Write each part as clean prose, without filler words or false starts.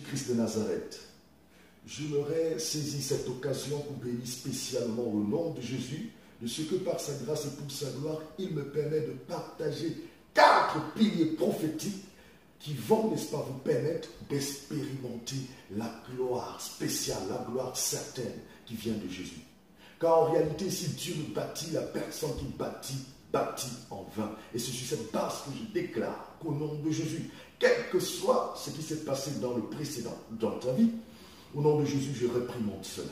Jésus-Christ de Nazareth. J'aimerais saisir cette occasion pour bénir spécialement au nom de Jésus, de ce que par sa grâce et pour sa gloire, il me permet de partager 4 piliers prophétiques qui vont, n'est-ce pas, vous permettre d'expérimenter la gloire spéciale, la gloire certaine qui vient de Jésus. Car en réalité, si Dieu nous bâtit, la personne qui bâtit en vain. Et c'est sur cette base que je déclare qu'au nom de Jésus, quel que soit ce qui s'est passé dans le précédent, dans ta vie, au nom de Jésus, je réprimande cela.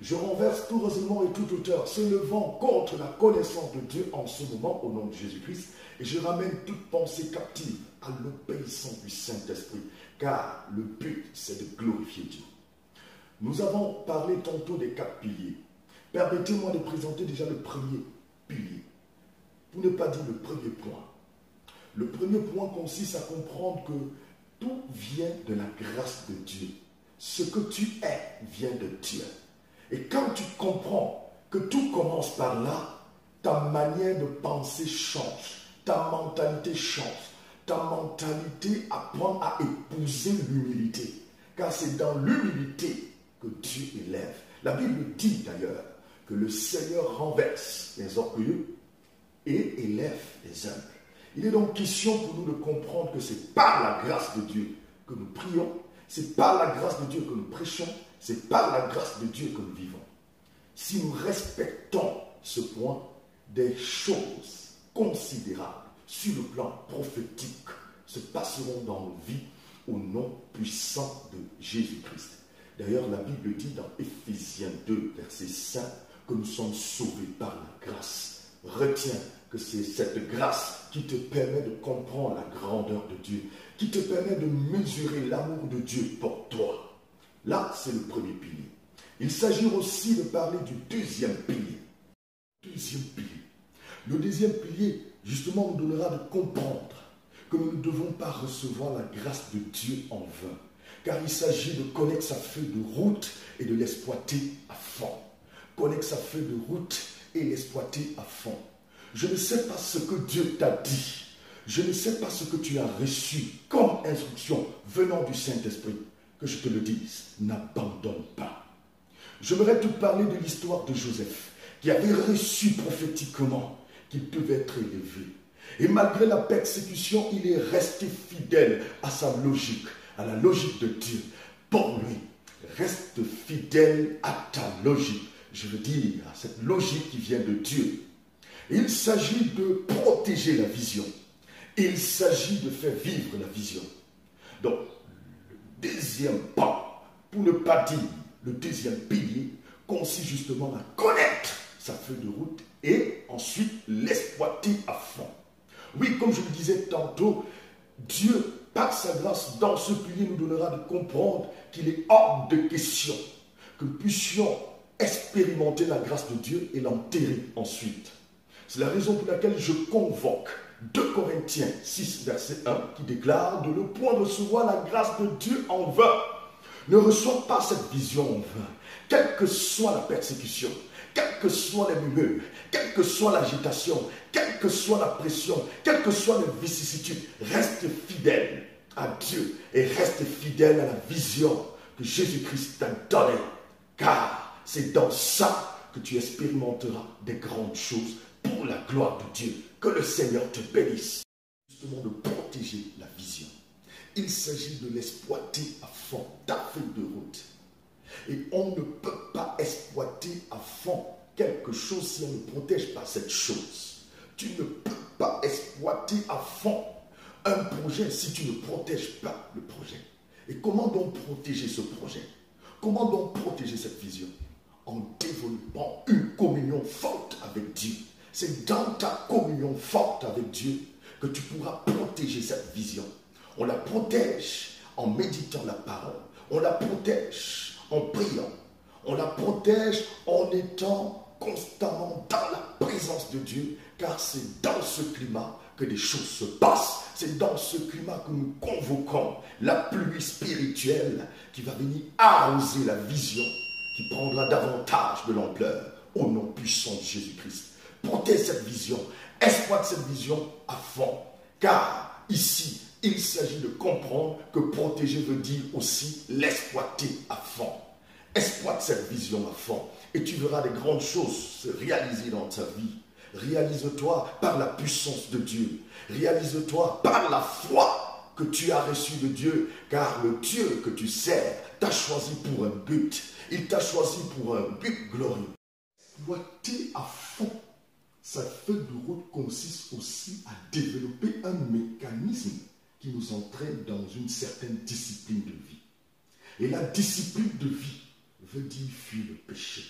Je renverse tout raisonnement et toute hauteur se levant contre la connaissance de Dieu en ce moment, au nom de Jésus-Christ, et je ramène toute pensée captive à l'obéissance du Saint-Esprit, car le but, c'est de glorifier Dieu. Nous avons parlé tantôt des 4 piliers. Permettez-moi de présenter déjà le premier pilier, pour ne pas dire le premier point. Le premier point consiste à comprendre que tout vient de la grâce de Dieu. Ce que tu es vient de Dieu. Et quand tu comprends que tout commence par là, ta manière de penser change, ta mentalité change, ta mentalité apprend à épouser l'humilité. Car c'est dans l'humilité que Dieu élève. La Bible dit d'ailleurs que le Seigneur renverse les orgueilleux et élève les humbles. Il est donc question pour nous de comprendre que c'est par la grâce de Dieu que nous prions, c'est par la grâce de Dieu que nous prêchons, c'est par la grâce de Dieu que nous vivons. Si nous respectons ce point, des choses considérables sur le plan prophétique se passeront dans nos vies au nom puissant de Jésus-Christ. D'ailleurs, la Bible dit dans Éphésiens 2, verset 5, que nous sommes sauvés par la grâce. Retiens que c'est cette grâce qui te permet de comprendre la grandeur de Dieu, qui te permet de mesurer l'amour de Dieu pour toi. Là, c'est le premier pilier. Il s'agit aussi de parler du deuxième pilier. Le deuxième pilier, justement, nous donnera de comprendre que nous ne devons pas recevoir la grâce de Dieu en vain, car il s'agit de connaître sa feuille de route et de l'exploiter à fond. Connaître sa feuille de route et l'exploiter à fond. Je ne sais pas ce que Dieu t'a dit. Je ne sais pas ce que tu as reçu comme instruction venant du Saint-Esprit. Que je te le dise, n'abandonne pas. J'aimerais te parler de l'histoire de Joseph, qui avait reçu prophétiquement qu'il devait être élevé. Et malgré la persécution, il est resté fidèle à sa logique, à la logique de Dieu. Pour lui, reste fidèle à ta logique. Je veux dire, à cette logique qui vient de Dieu. Il s'agit de protéger la vision. Il s'agit de faire vivre la vision. Donc, le deuxième pas, pour ne pas dire le deuxième pilier, consiste justement à connaître sa feuille de route et ensuite l'exploiter à fond. Oui, comme je le disais tantôt, Dieu, par sa grâce, dans ce pilier, nous donnera de comprendre qu'il est hors de question que nous puissions expérimenter la grâce de Dieu et l'enterrer ensuite. C'est la raison pour laquelle je convoque 2 Corinthiens 6, verset 1, qui déclare de ne point recevoir la grâce de Dieu en vain. Ne reçois pas cette vision en vain, quelle que soit la persécution, quelles que soient les rumeurs, quelle que soit l'agitation, quelle que soit la pression, quelles que soient les vicissitudes, reste fidèle à Dieu et reste fidèle à la vision que Jésus-Christ t'a donnée, car c'est dans ça que tu expérimenteras des grandes choses pour la gloire de Dieu. Que le Seigneur te bénisse. Justement de protéger la vision. Il s'agit de l'exploiter à fond, ta feuille de route. Et on ne peut pas exploiter à fond quelque chose si on ne protège pas cette chose. Tu ne peux pas exploiter à fond un projet si tu ne protèges pas le projet. Et comment donc protéger ce projet? Comment donc protéger cette vision? En développant une communion forte avec Dieu. C'est dans ta communion forte avec Dieu que tu pourras protéger cette vision. On la protège en méditant la parole. On la protège en priant. On la protège en étant constamment dans la présence de Dieu, car c'est dans ce climat que des choses se passent. C'est dans ce climat que nous convoquons la pluie spirituelle qui va venir arroser la vision, qui prendra davantage de l'ampleur au nom puissant de Jésus-Christ. Protège cette vision, exploite cette vision à fond, car ici, Il s'agit de comprendre que protéger veut dire aussi l'exploiter à fond. Exploite cette vision à fond et tu verras des grandes choses se réaliser dans ta vie. Réalise-toi par la puissance de Dieu. Réalise-toi par la foi que tu as reçue de Dieu, car le Dieu que tu sers t'a choisi pour un but. Il t'a choisi pour un but glorieux. Exploiter à fond sa feuille de route consiste aussi à développer un mécanisme qui nous entraîne dans une certaine discipline de vie. Et la discipline de vie veut dire fuir le péché.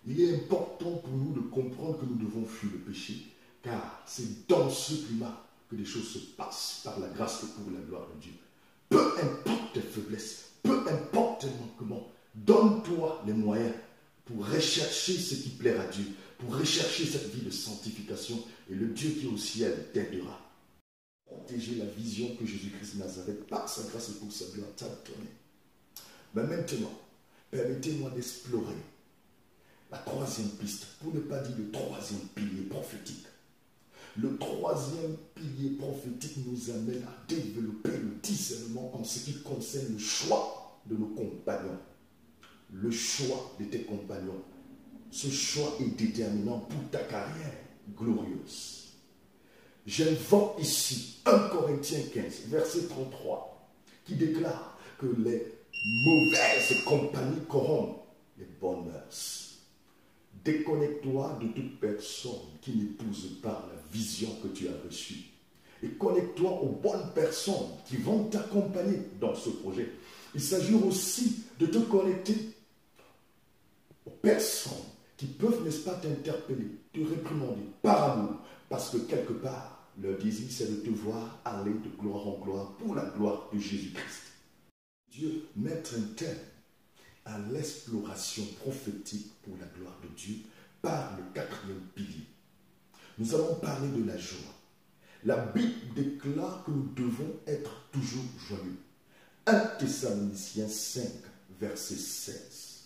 Il est important pour nous de comprendre que nous devons fuir le péché, car c'est dans ce climat que les choses se passent par la grâce et pour la gloire de Dieu. Peu importe tes faiblesses, peu importe tes manquements, donne-toi les moyens pour rechercher ce qui plaira à Dieu, pour rechercher cette vie de sanctification, et le Dieu qui est au ciel t'aidera. Protéger la vision que Jésus-Christ de Nazareth, par sa grâce et pour sa gloire, t'a donné. Mais maintenant, permettez-moi d'explorer la troisième piste, pour ne pas dire le troisième pilier prophétique. Le troisième pilier prophétique nous amène à développer le discernement en ce qui concerne le choix de nos compagnons. Le choix de tes compagnons. Ce choix est déterminant pour ta carrière glorieuse. J'invoque ici 1 Corinthiens 15, verset 33, qui déclare que les mauvaises compagnies corrompent les bonnes mœurs. Déconnecte-toi de toute personne qui n'épouse pas la vision que tu as reçue. Et connecte-toi aux bonnes personnes qui vont t'accompagner dans ce projet. Il s'agit aussi de te connecter aux personnes qui peuvent, n'est-ce pas, t'interpeller, te réprimander par amour, parce que quelque part, leur désir, c'est de te voir aller de gloire en gloire pour la gloire de Jésus-Christ. Dieu mettre un terme à l'exploration prophétique pour la gloire de Dieu par le quatrième pilier. Nous allons parler de la joie. La Bible déclare que nous devons être toujours joyeux. 1 Thessaloniciens 5, verset 16.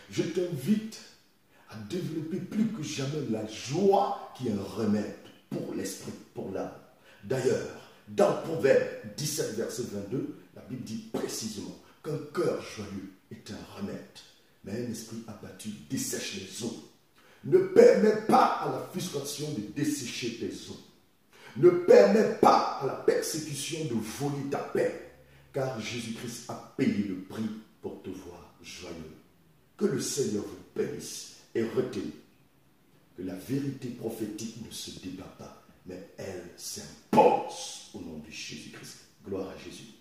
Je t'invite à développer plus que jamais la joie qui est un remède pour l'esprit, pour l'âme. D'ailleurs, dans Proverbe 17, verset 22, la Bible dit précisément qu'un cœur joyeux est un remède, mais un esprit abattu dessèche les eaux. Ne permets pas à la frustration de dessécher tes eaux. Ne permets pas à la persécution de voler ta paix, car Jésus-Christ a payé le prix pour te voir joyeux. Que le Seigneur vous bénisse et retenez que la vérité prophétique ne se débat pas, mais elle s'impose au nom de Jésus-Christ. Gloire à Jésus.